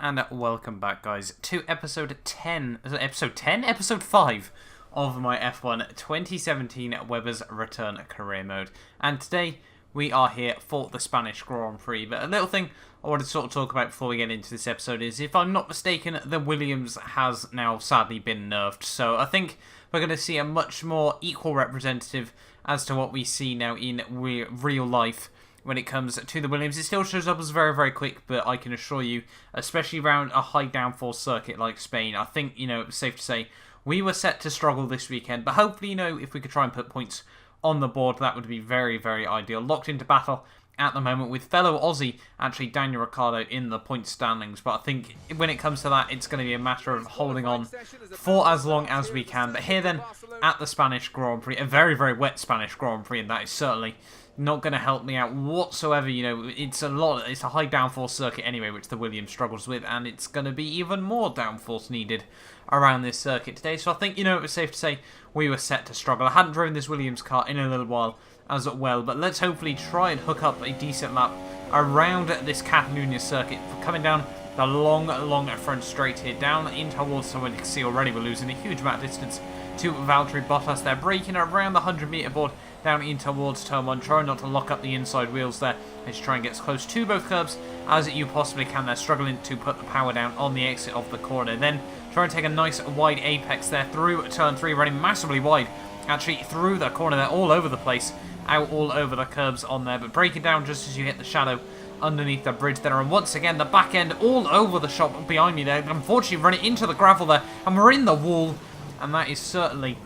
and welcome back, guys, to episode 10, episode 5 of my F1 2017 Webber's Return Career Mode. And today we are here for the Spanish Grand Prix. But a little thing I want to sort of talk about before we get into this episode is, if I'm not mistaken, the Williams has now sadly been nerfed. So I think we're going to see a much more equal representative as to what we see now in real life. When it comes to the Williams, it still shows up as very, very quick, but I can assure you, especially around a high downforce circuit like Spain, I think, it's safe to say we were set to struggle this weekend. But hopefully, if we could try and put points on the board, that would be very, very ideal. Locked into battle at the moment with fellow Aussie, actually Daniel Ricciardo, in the point standings. But I think when it comes to that, it's going to be a matter of holding on for as long as we can. But here then, at the Spanish Grand Prix, a very, very wet Spanish Grand Prix, and that is certainly not going to help me out whatsoever. It's a high downforce circuit anyway, which the Williams struggles with, and it's going to be even more downforce needed around this circuit today. So I think, it was safe to say we were set to struggle. I hadn't driven this Williams car in a little while as well, but let's hopefully try and hook up a decent lap around this Catalunya circuit, coming down the long front straight here, down in towards someone. You can see already we're losing a huge amount of distance to Valtteri Bottas. They're braking around the 100-meter board down in towards turn 1, trying not to lock up the inside wheels there, and just try and get as close to both curbs as you possibly can. They're struggling to put the power down on the exit of the corner. Then try and take a nice wide apex there through turn 3, running massively wide, actually through the corner there, all over the place, out all over the curbs on there, but breaking down just as you hit the shadow underneath the bridge there. And once again, the back end all over the shop behind me there, unfortunately running into the gravel there, and we're in the wall, and that is certainly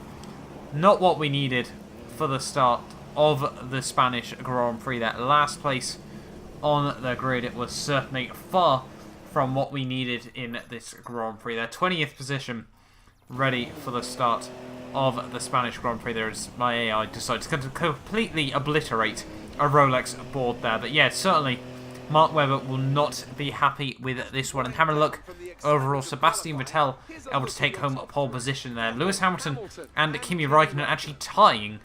not what we needed for the start of the Spanish Grand Prix. That last place on the grid, it was certainly far from what we needed in this Grand Prix. Their 20th position, ready for the start of the Spanish Grand Prix. There is my AI decides to completely obliterate a Rolex board there. But yeah, certainly Mark Webber will not be happy with this one. And having a look overall, Sebastian Vettel able to take home a pole position there. Lewis Hamilton and Kimi Räikkönen actually tying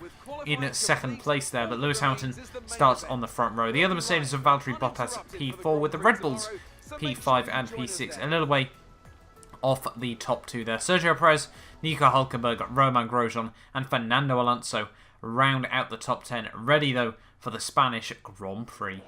in second place there, but Lewis Hamilton starts on the front row. The other Mercedes of Valtteri Bottas P4, with the Red Bulls P5 and P6 a little way off the top two there. Sergio Perez, Nico Hülkenberg, Romain Grosjean and Fernando Alonso round out the top 10, ready though for the Spanish Grand Prix.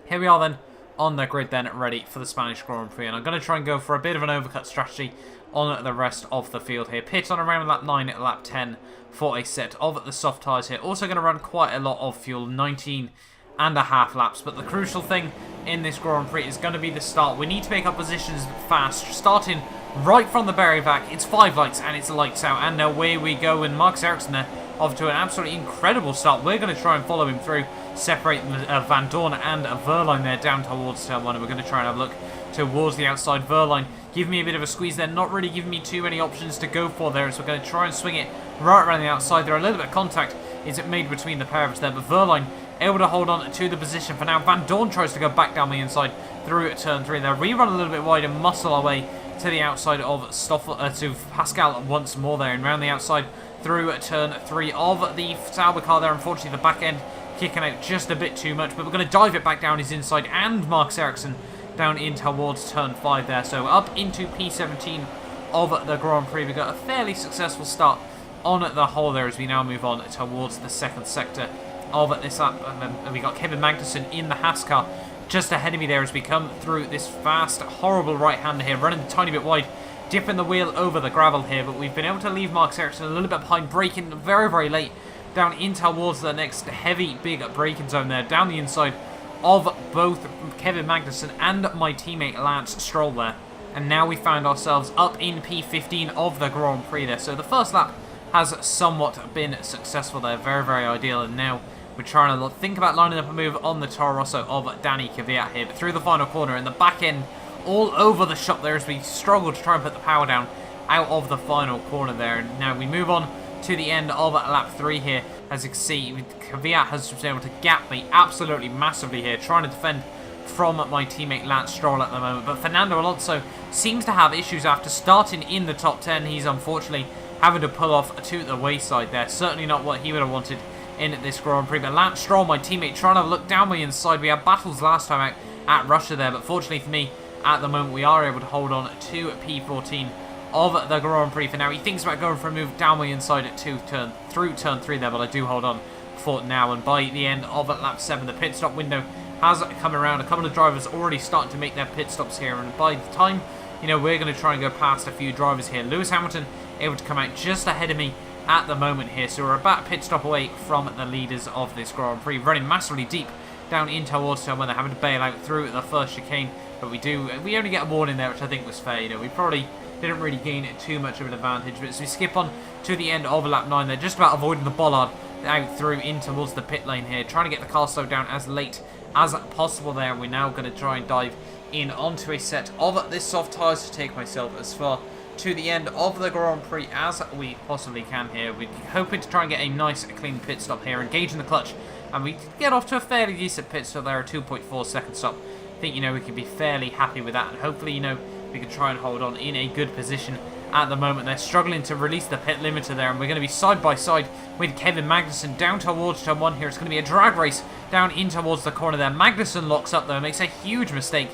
Here we are then on the grid then, ready for the Spanish Grand Prix, and I'm going to try and go for a bit of an overcut strategy on the rest of the field here. Pit on around lap 9, lap 10 for a set of the soft tyres here. Also going to run quite a lot of fuel, 19 and a half laps, but the crucial thing in this Grand Prix is going to be the start. We need to make our positions fast, starting right from the very back. It's 5 lights and it's lights out, and away we go. And Marcus Ericsson there off to an absolutely incredible start. We're going to try and follow him through, separate Van Dorn and Wehrlein there down towards turn 1, and we're going to try and have a look towards the outside. Wehrlein give me a bit of a squeeze there, not really giving me too many options to go for there, so we're going to try and swing it right around the outside there. A little bit of contact is made between the pair of us there, but Wehrlein able to hold on to the position for now. Van Dorn tries to go back down the inside through turn 3 there. We run a little bit wide and muscle our way to the outside of to Pascal once more there, and round the outside through turn 3 of the Sauber car there. Unfortunately, the back end kicking out just a bit too much, but we're going to dive it back down his inside, and Marcus Ericsson down in towards turn 5 there. So up into P17 of the Grand Prix. We got a fairly successful start on the whole there as we now move on towards the second sector of this lap. We got Kevin Magnussen in the Haas car just ahead of me there as we come through this fast, horrible right-hander here, running a tiny bit wide, dipping the wheel over the gravel here, but we've been able to leave Marcus Ericsson a little bit behind, braking very, very late down in towards the next heavy, big braking zone there, down the inside of both Kevin Magnussen and my teammate Lance Stroll there. And now we found ourselves up in P15 of the Grand Prix there. So the first lap has somewhat been successful there, very, very ideal, and now we're trying to think about lining up a move on the Toro Rosso of Danny Kvyat here, but through the final corner, and the back end all over the shop there as we struggle to try and put the power down out of the final corner there. And now we move on to the end of lap 3 here. As you can see, Kvyat has been able to gap me absolutely massively here, trying to defend from my teammate Lance Stroll at the moment. But Fernando Alonso seems to have issues after starting in the top 10. He's unfortunately having to pull off to the wayside there. Certainly not what he would have wanted in this Grand Prix. But Lance Stroll, my teammate, trying to look down my inside. We had battles last time out at Russia there, but fortunately for me at the moment. We are able to hold on to P14 of the Grand Prix for now. He thinks about going for a move down the inside at through turn 3 there, but I do hold on for now. And by the end of lap 7, the pit stop window has come around. A couple of drivers already starting to make their pit stops here, and by the time, you know, we're going to try and go past a few drivers here. Lewis Hamilton able to come out just ahead of me at the moment here, so we're about a pit stop away from the leaders of this Grand Prix, running massively deep down in towards turn 1. They're having to bail out through the first chicane, but we only get a warning there, which I think was fair. You know, we probably didn't really gain too much of an advantage, but as we skip on to the end of lap 9, they're just about avoiding the bollard out through in towards the pit lane here, trying to get the car slowed down as late as possible there. We're now going to try and dive in onto a set of this soft tyres to take myself as far to the end of the Grand Prix as we possibly can here. We're hoping to try and get a nice clean pit stop here, engaging the clutch, and we get off to a fairly decent pit stop there, a 2.4 second stop. I think, you know, we can be fairly happy with that, and hopefully, you know, we can try and hold on in a good position at the moment. They're struggling to release the pit limiter there, and we're going to be side by side with Kevin Magnussen down towards turn 1 here. It's going to be a drag race down in towards the corner there. Magnussen locks up though, makes a huge mistake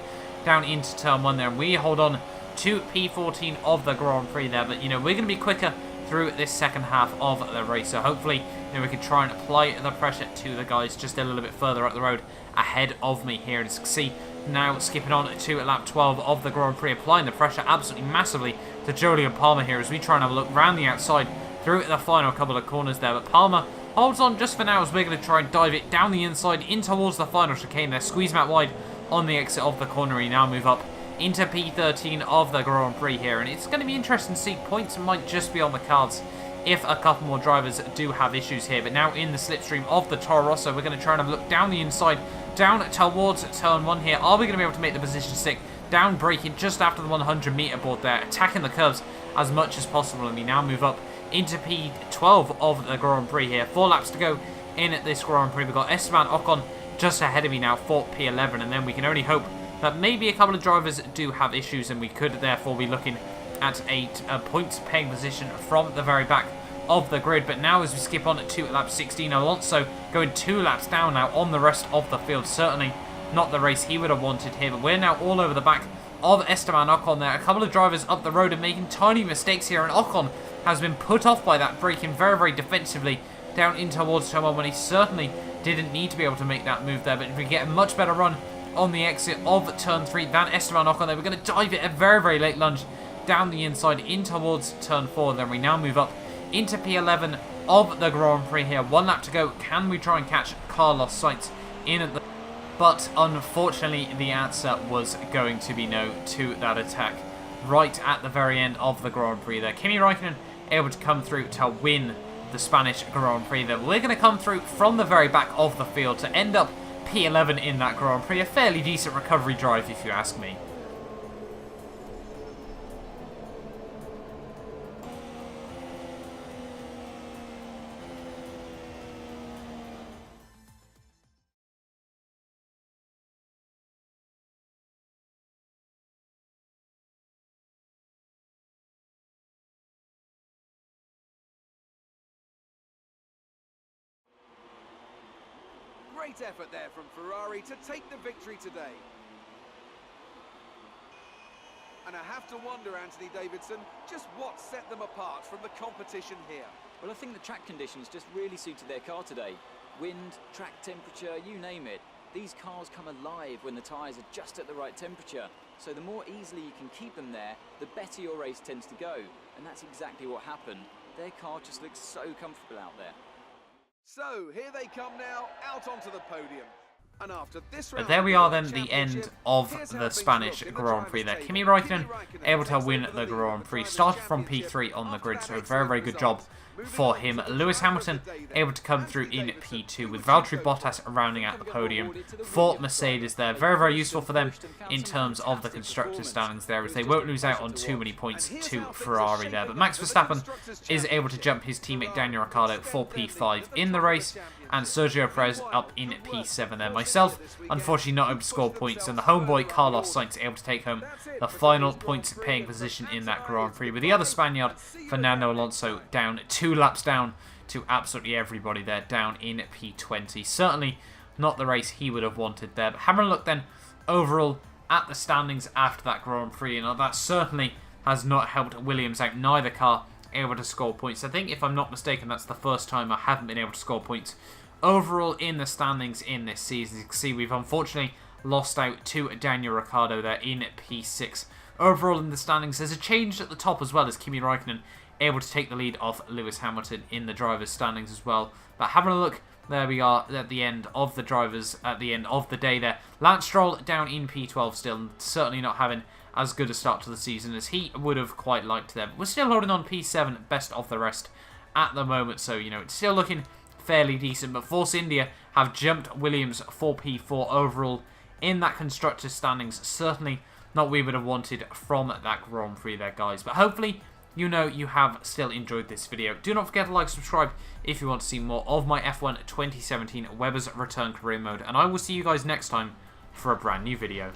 down into turn 1 there, and we hold on to P14 of the Grand Prix there. But, you know, we're going to be quicker through this second half of the race, so hopefully, you know, we can try and apply the pressure to the guys just a little bit further up the road ahead of me here. And as you can see, now skipping on to lap 12 of the Grand Prix, applying the pressure absolutely massively to Jolyon Palmer here as we try and have a look round the outside through the final couple of corners there. But Palmer holds on just for now as we're going to try and dive it down the inside in towards the final chicane there. Squeeze him out wide on the exit of the corner. We now move up into P13 of the Grand Prix here, and it's going to be interesting to see. Points might just be on the cards if a couple more drivers do have issues here. But now in the slipstream of the Toro Rosso, we're going to try and have a look down the inside, down towards turn 1 here. Are we going to be able to make the position stick? Down braking just after the 100 meter board there, attacking the curves as much as possible, and we now move up into P12 of the Grand Prix here. 4 laps to go in this Grand Prix. We've got Esteban Ocon just ahead of me now for P11, and then we can only hope that maybe a couple of drivers do have issues, and we could therefore be looking at a points paying position from the very back of the grid. But now as we skip on to lap 16, Alonso going 2 laps down now on the rest of the field. Certainly not the race he would have wanted here, but we're now all over the back of Esteban Ocon there. A couple of drivers up the road and making tiny mistakes here, and Ocon has been put off by that, braking very, very defensively down in towards turn 1 when he certainly didn't need to be able to make that move there. But if we get a much better run on the exit of turn 3 than Esteban Ocon there, we're going to dive it a very, very late lunge down the inside in towards turn 4. Then we now move up into P11 of the Grand Prix here. 1 lap to go. Can we try and catch Carlos Sainz in at the... But unfortunately, the answer was going to be no to that attack right at the very end of the Grand Prix there. Kimi Räikkönen able to come through to win the Spanish Grand Prix there. We're going to come through from the very back of the field to end up P11 in that Grand Prix. A fairly decent recovery drive, if you ask me. Great effort there from Ferrari to take the victory today. And I have to wonder, Anthony Davidson, just what set them apart from the competition here. Well, I think the track conditions just really suited their car today. Wind, track temperature, you name it. These cars come alive when the tyres are just at the right temperature. So the more easily you can keep them there, the better your race tends to go. And that's exactly what happened. Their car just looks so comfortable out there. So, here they come now, out onto the podium. And after this round, but there we are then, the end of the Spanish Grand Prix there. Kimi Räikkönen able to win the Grand Prix. Started from P3 on the grid, so a very, very good job for him. Lewis Hamilton able to come through in P2 with Valtteri Bottas rounding out the podium for Mercedes there. Very, very useful for them in terms of the constructors standings there, as they won't lose out on too many points to Ferrari there. But Max Verstappen is able to jump his teammate Daniel Ricciardo for P5 in the race, and Sergio Perez up in P7 there. Myself, unfortunately, not able to score points, and the homeboy Carlos Sainz able to take home the final points paying position in that Grand Prix, with the other Spaniard, Fernando Alonso, down 2 laps down to absolutely everybody there, down in P20. Certainly not the race he would have wanted there. But having a look then overall at the standings after that Grand Prix, and that certainly has not helped Williams out. Neither car able to score points. I think, if I'm not mistaken, that's the first time I haven't been able to score points overall in the standings in this season. You can see we've unfortunately lost out to Daniel Ricciardo there in P6. Overall in the standings, there's a change at the top as well, as Kimi Räikkönen able to take the lead off Lewis Hamilton in the drivers' standings as well. But having a look, there we are at the end of the drivers, at the end of the day there. Lance Stroll down in P12 still, certainly not having as good a start to the season as he would have quite liked there. But we're still holding on P7, best of the rest at the moment, so, you know, it's still looking fairly decent. But Force India have jumped Williams for P4 overall in that constructors' standings. Certainly not what we would have wanted from that Grand Prix there, guys. But hopefully, you know, you have still enjoyed this video. Do not forget to like, subscribe if you want to see more of my F1 2017 Webber's Return Career Mode. And I will see you guys next time for a brand new video.